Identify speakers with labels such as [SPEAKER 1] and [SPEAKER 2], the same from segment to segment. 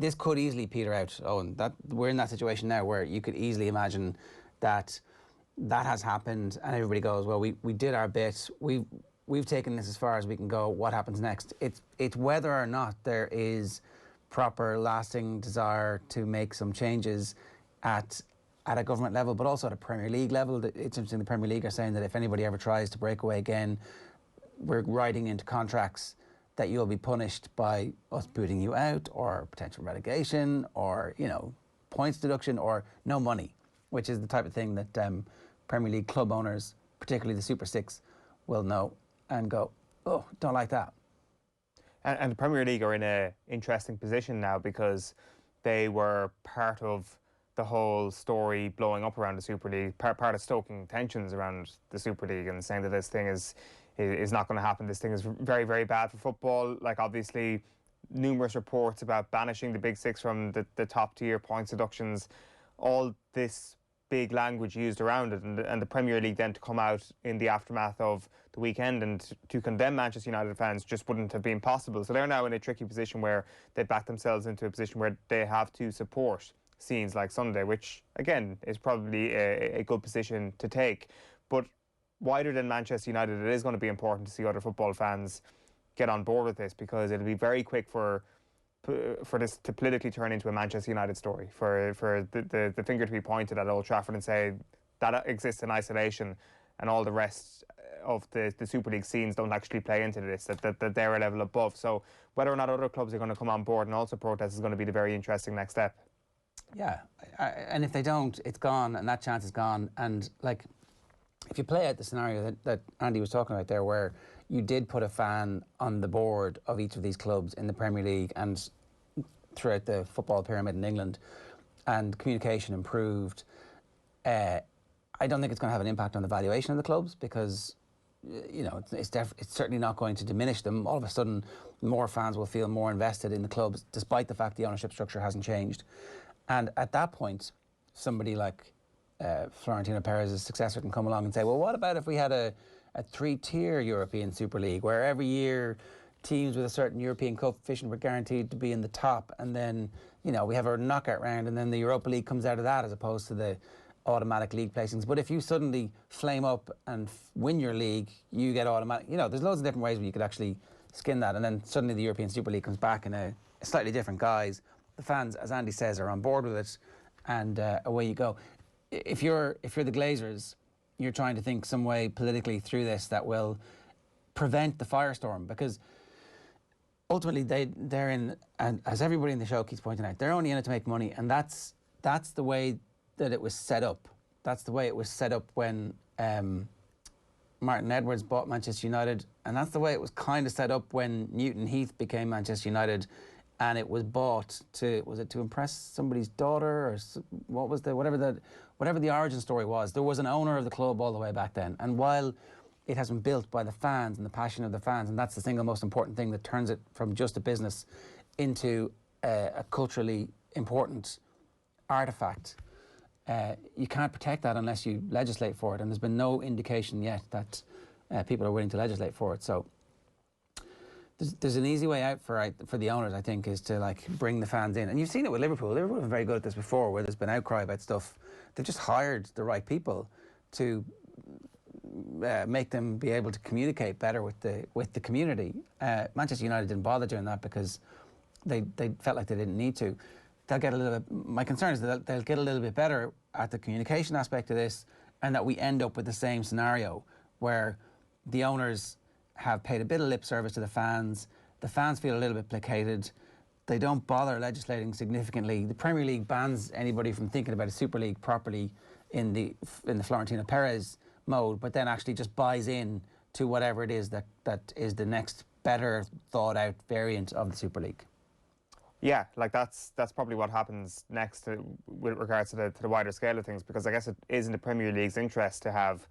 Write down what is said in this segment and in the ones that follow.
[SPEAKER 1] this could easily peter out, Owen. That we're in that situation now where you could easily imagine that has happened, and everybody goes, well, we did our bit. We've taken this as far as we can go. What happens next? It's whether or not there is proper, lasting desire to make some changes at a government level, but also at a Premier League level. It's interesting, the Premier League are saying that if anybody ever tries to break away again, we're writing into contracts that you'll be punished by us booting you out, or potential relegation, or, you know, points deduction, or no money, which is the type of thing that Premier League club owners, particularly the Super Six, will know and go, oh, don't like that.
[SPEAKER 2] And the Premier League are in an interesting position now because they were part of the whole story blowing up around the Super League, part of stoking tensions around the Super League and saying that this thing is not going to happen. This thing is very, very bad for football. Like, obviously, numerous reports about banishing the Big Six from the top tier, points deductions, all this big language used around it, and the Premier League then to come out in the aftermath of the weekend and to condemn Manchester United fans just wouldn't have been possible. So they're now in a tricky position where they back themselves into a position where they have to support scenes like Sunday, which again is probably a good position to take. But wider than Manchester United, it is going to be important to see other football fans get on board with this, because it'll be very quick for this to politically turn into a Manchester United story, for the finger to be pointed at Old Trafford and say that exists in isolation, and all the rest of the Super League scenes don't actually play into this, that they're a level above. So whether or not other clubs are going to come on board and also protest is going to be the very interesting next step.
[SPEAKER 1] Yeah, and if they don't, it's gone, and that chance is gone. And like, if you play out the scenario that Andy was talking about there, where you did put a fan on the board of each of these clubs in the Premier League and throughout the football pyramid in England, and communication improved, I don't think it's going to have an impact on the valuation of the clubs, because, you know, it's certainly not going to diminish them. All of a sudden, more fans will feel more invested in the clubs, despite the fact the ownership structure hasn't changed. And at that point, somebody like Florentino Perez's successor can come along and say, well, what about if we had a three-tier European Super League, where every year teams with a certain European coefficient were guaranteed to be in the top, and then, you know, we have our knockout round, and then the Europa League comes out of that as opposed to the automatic league placings. But if you suddenly flame up and win your league, you get automatic, you know, there's loads of different ways where you could actually skin that, and then suddenly the European Super League comes back in a slightly different guise. The fans, as Andy says, are on board with it, and away you go. If you're the Glazers, you're trying to think some way politically through this that will prevent the firestorm, because ultimately they're in, and as everybody in the show keeps pointing out, they're only in it to make money, and that's the way that it was set up. That's the way it was set up when Martin Edwards bought Manchester United, and that's the way it was kind of set up when Newton Heath became Manchester United. And it was bought to, was it to impress somebody's daughter, or what was whatever the origin story was. There was an owner of the club all the way back then. And while it has been built by the fans and the passion of the fans, and that's the single most important thing that turns it from just a business into a culturally important artifact, you can't protect that unless you legislate for it. And there's been no indication yet that people are willing to legislate for it. So there's an easy way out for the owners, I think, is to like bring the fans in. And you've seen it with Liverpool. Liverpool have been very good at this before, where there's been outcry about stuff. They've just hired the right people to make them be able to communicate better with the community. Manchester United didn't bother doing that because they felt like they didn't need to. They'll get a little bit. My concern is that they'll get a little bit better at the communication aspect of this, and that we end up with the same scenario where the owners have paid a bit of lip service to the fans feel a little bit placated, they don't bother legislating significantly. The Premier League bans anybody from thinking about a Super League properly in the Florentino Perez mode, but then actually just buys in to whatever it is that is the next better thought out variant of the Super League.
[SPEAKER 2] Yeah, like that's probably what happens next with regards to the wider scale of things, because I guess it is in the Premier League's interest to have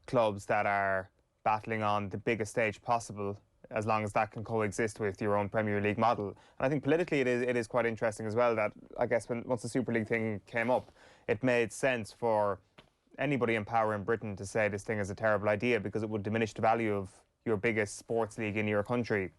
[SPEAKER 2] clubs that are battling on the biggest stage possible, as long as that can coexist with your own Premier League model. And I think politically it is quite interesting as well, that I guess once the Super League thing came up, it made sense for anybody in power in Britain to say this thing is a terrible idea, because it would diminish the value of your biggest sports league in your country.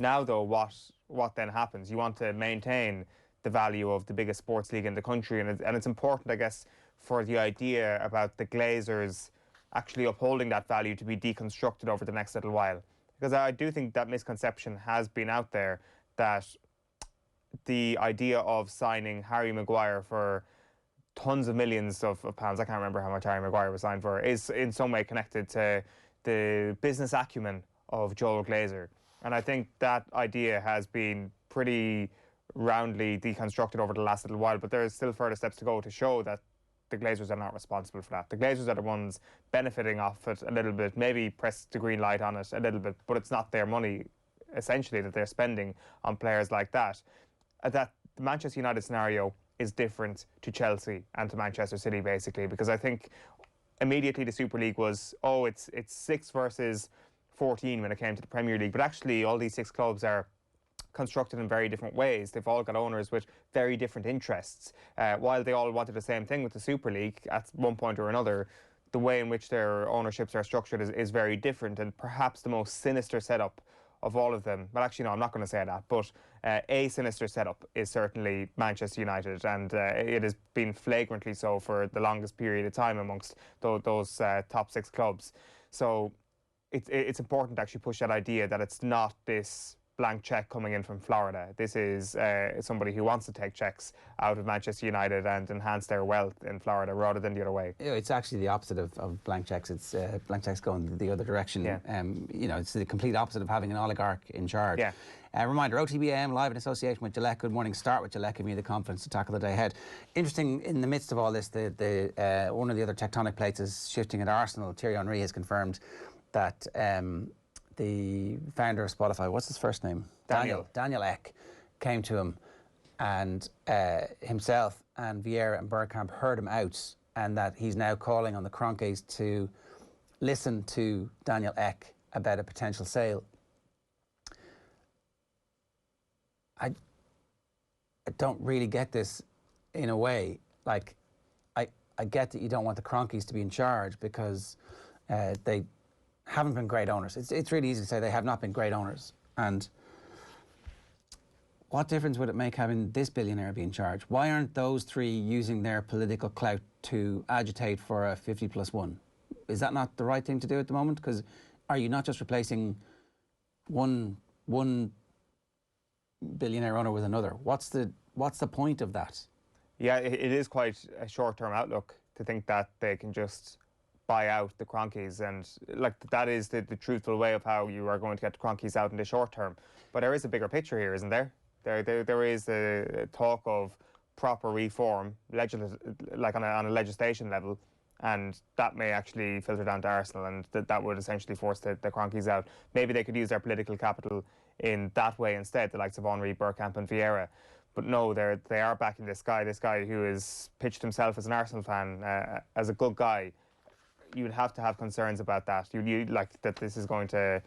[SPEAKER 2] Now, though, what then happens? You want to maintain the value of the biggest sports league in the country, and it's important, I guess, for the idea about the Glazers actually upholding that value to be deconstructed over the next little while. Because I do think that misconception has been out there that the idea of signing Harry Maguire for tons of millions of pounds, I can't remember how much Harry Maguire was signed for, is in some way connected to the business acumen of Joel Glazer. And I think that idea has been pretty roundly deconstructed over the last little while, but there is still further steps to go to show that the Glazers are not responsible for that. The Glazers are the ones benefiting off it a little bit, maybe press the green light on it a little bit, but it's not their money, essentially, that they're spending on players like that. That the Manchester United scenario is different to Chelsea and to Manchester City, basically, because I think immediately the Super League was, oh, it's 6 versus 14 when it came to the Premier League, but actually all these 6 clubs are constructed in very different ways. They've all got owners with very different interests. While they all wanted the same thing with the Super League at one point or another, the way in which their ownerships are structured is very different, and perhaps the most sinister setup of all of them. Well, actually, no, I'm not going to say that, but a sinister setup is certainly Manchester United, and it has been flagrantly so for the longest period of time amongst those top 6 clubs. So it's important to actually push that idea that it's not this blank check coming in from Florida. This is somebody who wants to take checks out of Manchester United and enhance their wealth in Florida rather than the other way.
[SPEAKER 1] It's actually the opposite of blank checks. It's blank checks going the other direction.
[SPEAKER 2] Yeah.
[SPEAKER 1] It's the complete opposite of having an oligarch in charge.
[SPEAKER 2] Yeah.
[SPEAKER 1] Reminder, OTB AM live in association with Gillette. Good morning. Start with Gillette, giving you the confidence to tackle the day ahead. Interesting, in the midst of all this, one of the other tectonic plates is shifting at Arsenal. Ger Eoin has confirmed that the founder of Spotify, what's his first name? Daniel Ek, came to him, and himself and Vieira and Bergkamp heard him out, and that he's now calling on the Kroenkes to listen to Daniel Ek about a potential sale. I don't really get this in a way. Like, I get that you don't want the Kroenkes to be in charge because they haven't been great owners. It's really easy to say they have not been great owners. And what difference would it make having this billionaire be in charge? Why aren't those 3 using their political clout to agitate for a 50+1? Is that not the right thing to do at the moment? Because are you not just replacing one billionaire owner with another? What's the point of that?
[SPEAKER 2] Yeah, it is quite a short-term outlook to think that they can just buy out the Kroenkes, and like that is the truthful way of how you are going to get the Kroenkes out in the short term. But there is a bigger picture here, isn't there? There is a talk of proper reform, like on a legislation level, and that may actually filter down to Arsenal, and that would essentially force the Kroenkes out. Maybe they could use their political capital in that way instead, the likes of Henry, Bergkamp and Vieira. But no, they are backing this guy who has pitched himself as an Arsenal fan, as a good guy. You would have to have concerns about that. You like that this is going to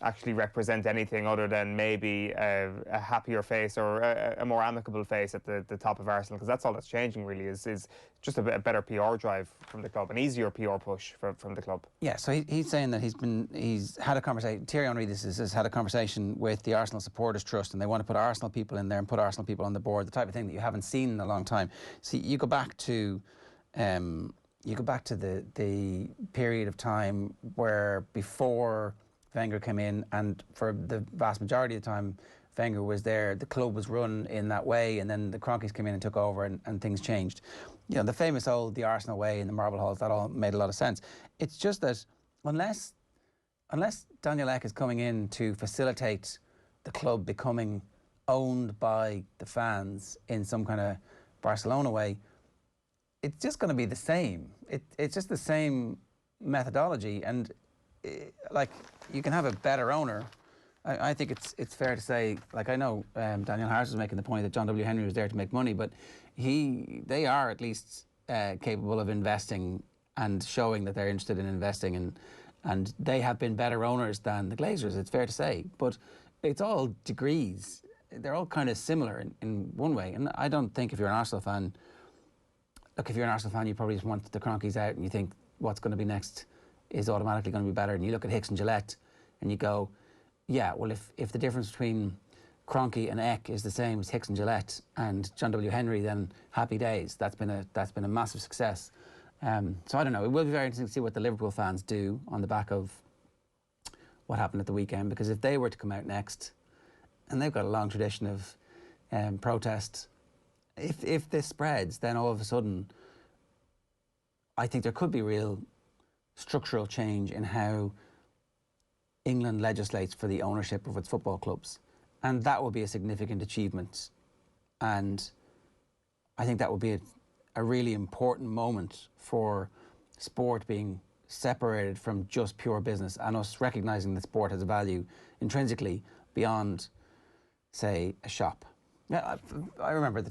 [SPEAKER 2] actually represent anything other than maybe a happier face or a more amicable face at the top of Arsenal, because that's all that's changing really is just a better PR drive from the club, an easier PR push from the club.
[SPEAKER 1] Yeah, so he's saying that he's had a conversation, Thierry Henry has had a conversation with the Arsenal Supporters Trust, and they want to put Arsenal people in there and put Arsenal people on the board, the type of thing that you haven't seen in a long time. See, you go back to the period of time where before Wenger came in, and for the vast majority of the time Wenger was there, the club was run in that way, and then the Kroenkes came in and took over, and things changed. You know, the famous old the Arsenal way in the marble halls, that all made a lot of sense. It's just that unless Daniel Ek is coming in to facilitate the club becoming owned by the fans in some kind of Barcelona way, it's just going to be the same. It's just the same methodology, and like, you can have a better owner. I think it's fair to say, like, I know Daniel Harris was making the point that John W. Henry was there to make money, but they are at least capable of investing and showing that they're interested in investing, and they have been better owners than the Glazers, it's fair to say. But it's all degrees. They're all kind of similar in one way, and I don't think if you're an Arsenal fan, look, if you're an Arsenal fan, you probably just want the Kroenkes out, and you think what's going to be next is automatically going to be better. And you look at Hicks and Gillette, and you go, yeah, well, if the difference between Kroenke and Eck is the same as Hicks and Gillette and John W. Henry, then happy days. That's been a massive success. So I don't know. It will be very interesting to see what the Liverpool fans do on the back of what happened at the weekend, because if they were to come out next, and they've got a long tradition of protest, if this spreads, then all of a sudden, I think there could be real structural change in how England legislates for the ownership of its football clubs. And that would be a significant achievement. And I think that would be a really important moment for sport being separated from just pure business, and us recognising that sport has a value intrinsically beyond, say, a shop. Yeah, I remember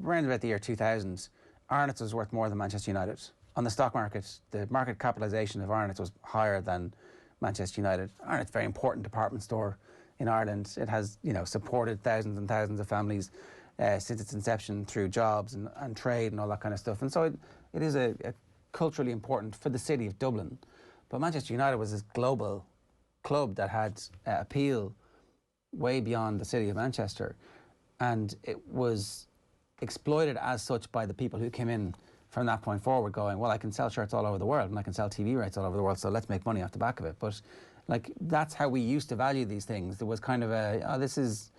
[SPEAKER 1] around about the year 2000, Arnott's was worth more than Manchester United. On the stock market, the market capitalisation of Arnott's was higher than Manchester United. Arnott's a very important department store in Ireland. It has, supported thousands and thousands of families since its inception through jobs and trade and all that kind of stuff. And so it is a culturally important for the city of Dublin. But Manchester United was this global club that had appeal way beyond the city of Manchester. And it was exploited as such by the people who came in from that point forward, going, well, I can sell shirts all over the world and I can sell TV rights all over the world, so let's make money off the back of it. But that's how we used to value these things. There was kind of this is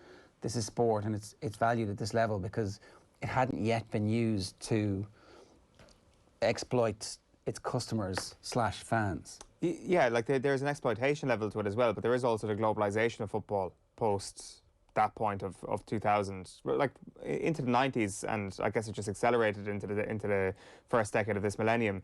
[SPEAKER 1] sport, and it's valued at this level because it hadn't yet been used to exploit its customers / fans.
[SPEAKER 2] Yeah, there's an exploitation level to it as well, but there is also the globalization of football post that point of 2000, into the 90s, and I guess it just accelerated into the first decade of this millennium.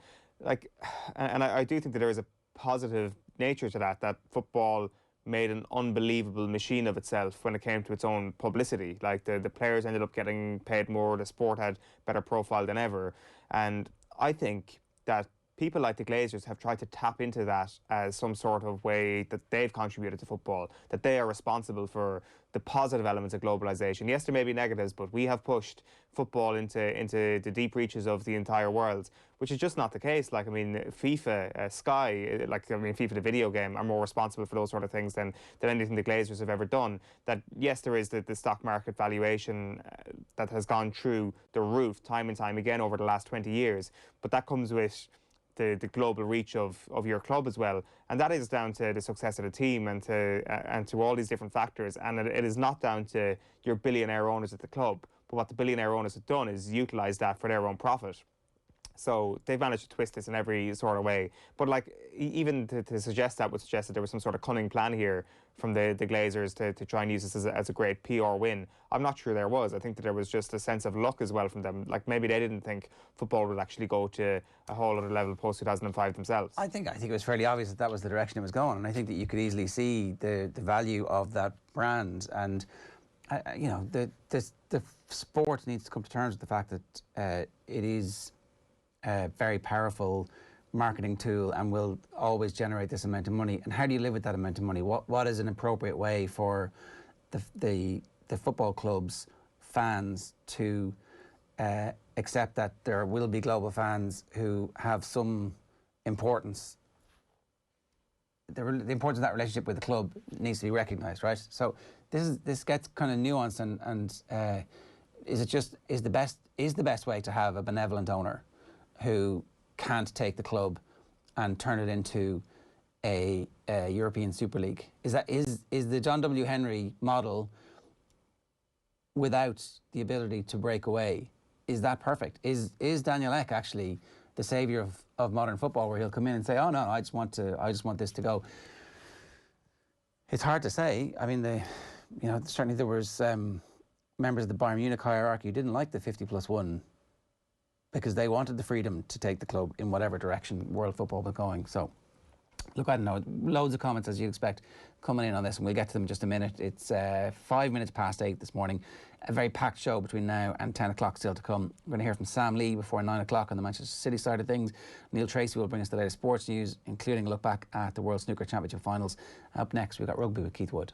[SPEAKER 2] And I do think that there is a positive nature to that football made an unbelievable machine of itself when it came to its own publicity. The players ended up getting paid more, the sport had better profile than ever. And I think that people like the Glazers have tried to tap into that as some sort of way that they've contributed to football, that they are responsible for the positive elements of globalization. Yes, there may be negatives, but we have pushed football into the deep reaches of the entire world, which is just not the case. FIFA, Sky, FIFA the video game, are more responsible for those sort of things than anything the Glazers have ever done. That, yes, there is the stock market valuation that has gone through the roof time and time again over the last 20 years, but that comes with the global reach of your club as well, and that is down to the success of the team and to all these different factors. And it is not down to your billionaire owners at the club, but what the billionaire owners have done is utilise that for their own profit. So they've managed to twist this in every sort of way. But even to suggest that would suggest that there was some sort of cunning plan here from the Glazers to try and use this as a great PR win. I'm not sure there was. I think that there was just a sense of luck as well from them. Maybe they didn't think football would actually go to a whole other level post 2005 themselves. I think
[SPEAKER 1] it was fairly obvious that was the direction it was going, and I think that you could easily see the value of that brand. And the sport needs to come to terms with the fact that it is a very powerful marketing tool and will always generate this amount of money. And how do you live with that amount of money? What is an appropriate way for the football club's fans to accept that there will be global fans who have some importance? The importance of that relationship with the club needs to be recognised, right? So this gets kind of nuanced, and is the best way to have a benevolent owner who can't take the club and turn it into a European Super League? Is the John W. Henry model, without the ability to break away, is that perfect? Is Daniel Ek actually the saviour of modern football, where he'll come in and say, oh no, I just want this to go? It's hard to say. I mean, certainly there was members of the Bayern Munich hierarchy who didn't like the 50+1 because they wanted the freedom to take the club in whatever direction world football was going. So, look, I don't know, loads of comments, as you'd expect, coming in on this, and we'll get to them in just a minute. It's 5 minutes past 8 this morning. A very packed show between now and 10 o'clock still to come. We're going to hear from Sam Lee before 9 o'clock on the Manchester City side of things. Neil Tracy will bring us the latest sports news, including a look back at the World Snooker Championship finals. Up next, we've got rugby with Keith Wood.